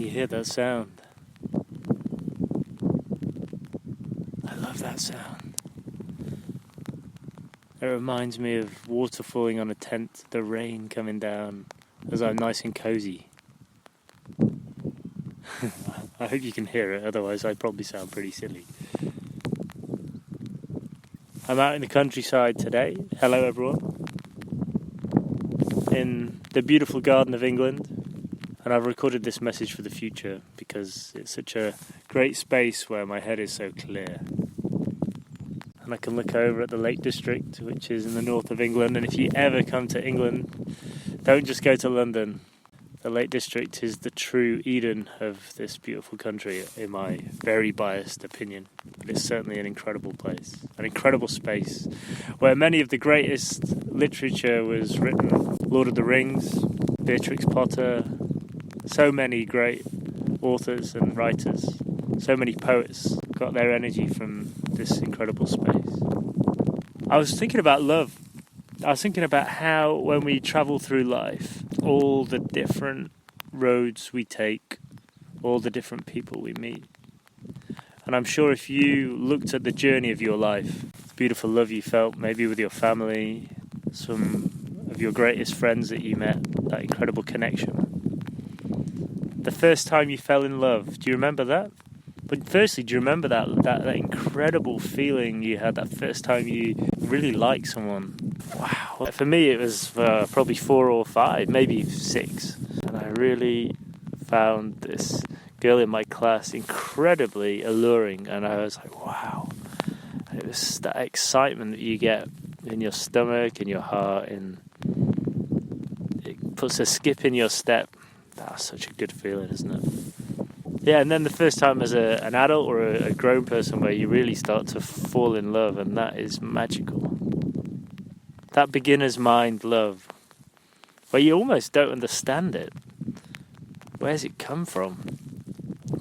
you hear that sound? I love that sound. It reminds me of water falling on a tent, the rain coming down as I'm nice and cozy. I hope you can hear it, otherwise I probably sound pretty silly. I'm out in the countryside today. Hello everyone. In the beautiful garden of England. And I've recorded this message for the future because it's such a great space where my head is so clear. And I can look over at the Lake District, which is in the north of England. And if you ever come to England, don't just go to London. The Lake District is the true Eden of this beautiful country, in my very biased opinion. But it's certainly an incredible place, an incredible space, where many of the greatest literature was written. Lord of the Rings, Beatrix Potter, so many great authors and writers, so many poets got their energy from this incredible space. I was thinking about love. I was thinking about how when we travel through life, all the different roads we take, all the different people we meet. And I'm sure if you looked at the journey of your life, the beautiful love you felt, maybe with your family, some of your greatest friends that you met, that incredible connection. The first time you fell in love, do you remember that? But firstly, do you remember that incredible feeling you had that first time you really liked someone? Wow. For me, it was probably 4 or 5, maybe 6. And I really found this girl in my class incredibly alluring. And I was like, wow. And it was that excitement that you get in your stomach, in your heart, and it puts a skip in your step. That's such a good feeling, isn't it? Yeah, and then the first time as an adult or a grown person where you really start to fall in love, and that is magical. That beginner's mind love, where you almost don't understand it. Where's it come from?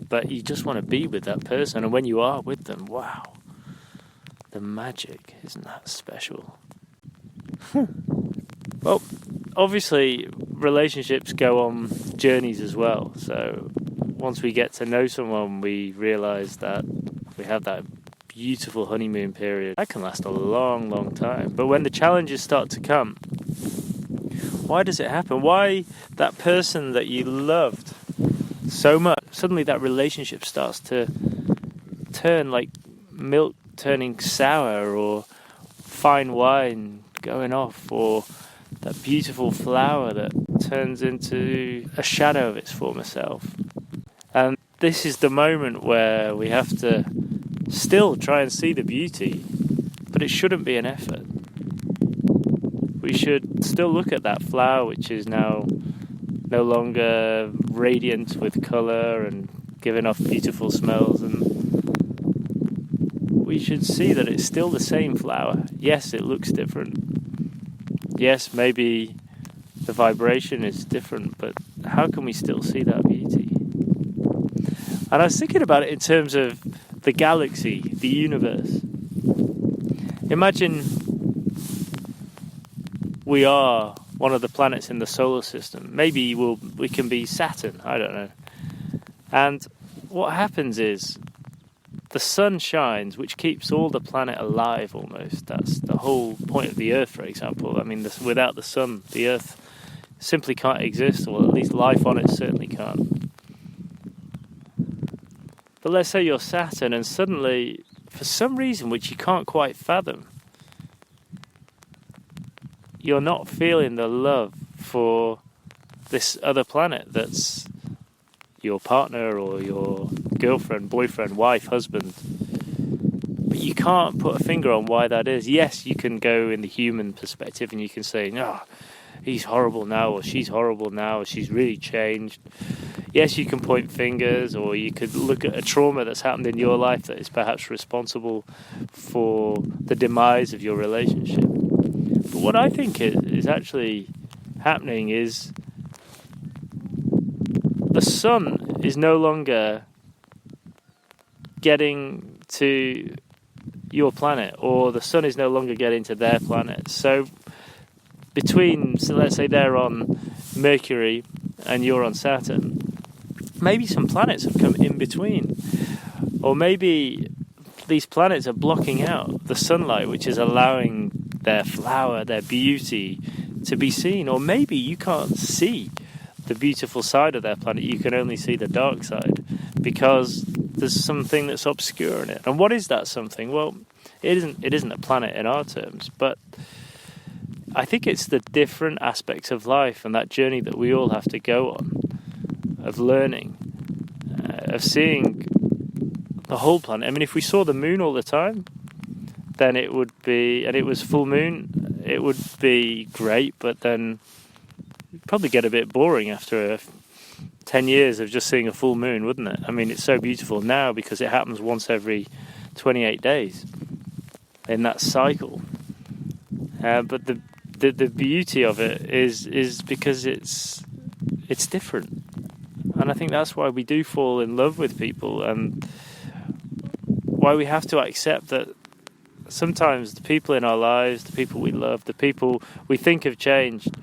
But you just want to be with that person, and when you are with them, wow, the magic, isn't that special? Well, obviously, relationships go on journeys as well. So once we get to know someone, we realise that we have that beautiful honeymoon period. That can last a long, long time. But when the challenges start to come, why does it happen? Why that person that you loved so much, suddenly that relationship starts to turn like milk turning sour, or fine wine going off, or that beautiful flower that turns into a shadow of its former self. And this is the moment where we have to still try and see the beauty, but it shouldn't be an effort. We should still look at that flower which is now no longer radiant with colour and giving off beautiful smells, and we should see that it's still the same flower. Yes, it looks different. Yes, maybe the vibration is different, but how can we still see that beauty? And I was thinking about it in terms of the galaxy, the universe. Imagine we are one of the planets in the solar system. Maybe we can be Saturn, I don't know. And what happens is the sun shines, which keeps all the planet alive almost. That's the whole point of the Earth, for example. I mean, without the sun, the Earth simply can't exist, or at least life on it certainly can't. But let's say you're Saturn, and suddenly, for some reason which you can't quite fathom, you're not feeling the love for this other planet that's your partner or your girlfriend, boyfriend, wife, husband. But you can't put a finger on why that is. Yes, you can go in the human perspective and you can say, no, he's horrible now, or she's horrible now, or she's really changed. Yes, you can point fingers, or you could look at a trauma that's happened in your life that is perhaps responsible for the demise of your relationship. But what I think is actually happening is the sun is no longer getting to your planet, or the sun is no longer getting to their planet. So let's say they're on Mercury and you're on Saturn, maybe some planets have come in between. Or maybe these planets are blocking out the sunlight, which is allowing their flower, their beauty to be seen. Or maybe you can't see the beautiful side of their planet, you can only see the dark side because there's something that's obscure in it. And what is that something? Well, it isn't a planet in our terms, but I think it's the different aspects of life and that journey that we all have to go on, of learning, of seeing the whole planet. I mean, if we saw the moon all the time, then it would be, and it was full moon, it would be great, but then it'd probably get a bit boring after 10 years of just seeing a full moon, wouldn't it? I mean, it's so beautiful now because it happens once every 28 days in that cycle. But the beauty of it is because it's different. And I think that's why we do fall in love with people, and why we have to accept that sometimes the people in our lives, the people we love, the people we think have changed,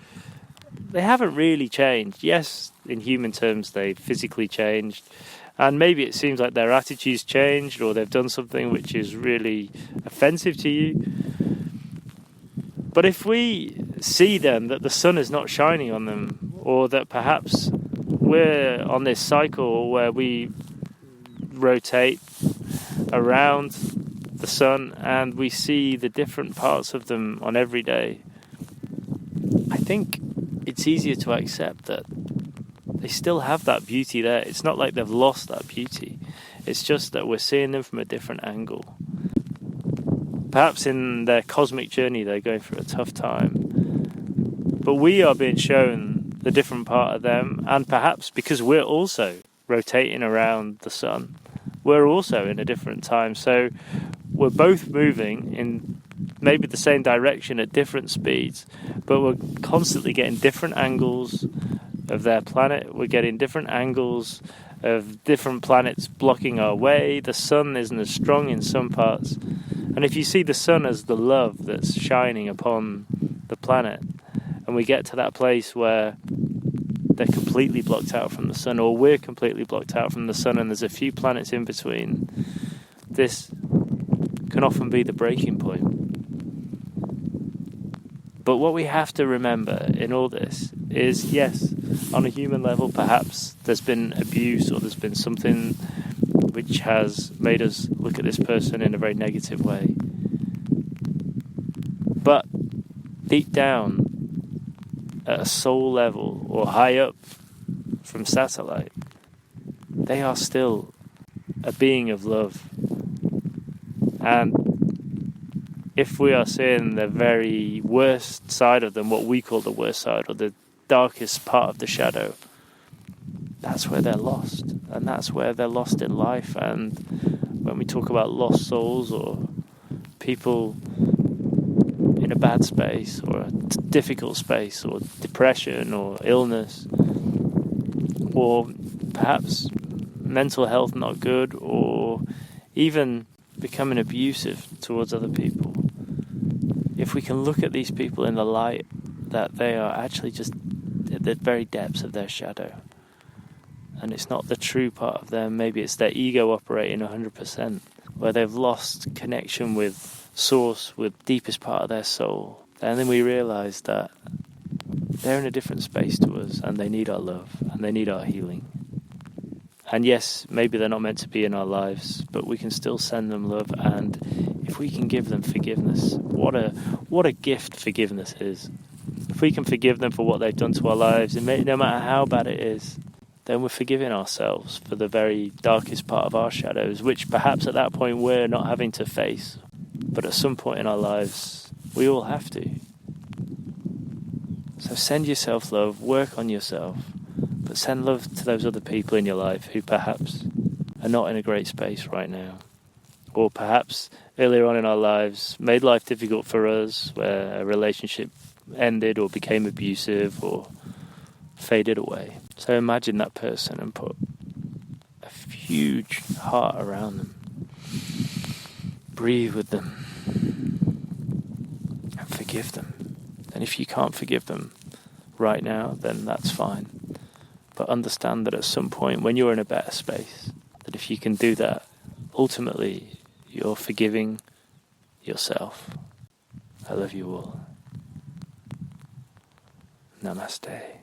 they haven't really changed. Yes, in human terms, they've physically changed, and maybe it seems like their attitudes changed, or they've done something which is really offensive to you. But if we see then that the sun is not shining on them, or that perhaps we're on this cycle where we rotate around the sun and we see the different parts of them on every day, I think it's easier to accept that they still have that beauty there. It's not like they've lost that beauty. It's just that we're seeing them from a different angle. Perhaps in their cosmic journey they're going through a tough time, but we are being shown the different part of them, and perhaps because we're also rotating around the sun, we're also in a different time. So we're both moving in maybe the same direction at different speeds, but we're constantly getting different angles of their planet. We're getting different angles of different planets blocking our way. The sun isn't as strong in some parts. And if you see the sun as the love that's shining upon the planet, and we get to that place where they're completely blocked out from the sun, or we're completely blocked out from the sun, and there's a few planets in between, this can often be the breaking point. But what we have to remember in all this is, yes, on a human level, perhaps there's been abuse, or there's been something which has made us look at this person in a very negative way. But deep down, at a soul level, or high up from satellite, they are still a being of love. And if we are seeing the very worst side of them, what we call the worst side, or the darkest part of the shadow, that's where they're lost, and that's where they're lost in life. And when we talk about lost souls, or people in a bad space, or a difficult space, or depression, or illness, or perhaps mental health not good, or even becoming abusive towards other people, if we can look at these people in the light that they are actually just at the very depths of their shadow, and it's not the true part of them, maybe it's their ego operating 100%, where they've lost connection with source, with deepest part of their soul, and then we realise that they're in a different space to us, and they need our love, and they need our healing. And yes, maybe they're not meant to be in our lives, but we can still send them love, and if we can give them forgiveness, what a gift forgiveness is. If we can forgive them for what they've done to our lives, and no matter how bad it is, then we're forgiving ourselves for the very darkest part of our shadows, which perhaps at that point we're not having to face. But at some point in our lives, we all have to. So send yourself love, work on yourself, but send love to those other people in your life who perhaps are not in a great space right now. Or perhaps earlier on in our lives made life difficult for us, where a relationship ended or became abusive or faded away. So imagine that person and put a huge heart around them. Breathe with them and forgive them. And if you can't forgive them right now, then that's fine. But understand that at some point, when you're in a better space, that if you can do that, ultimately, you're forgiving yourself. I love you all. Namaste.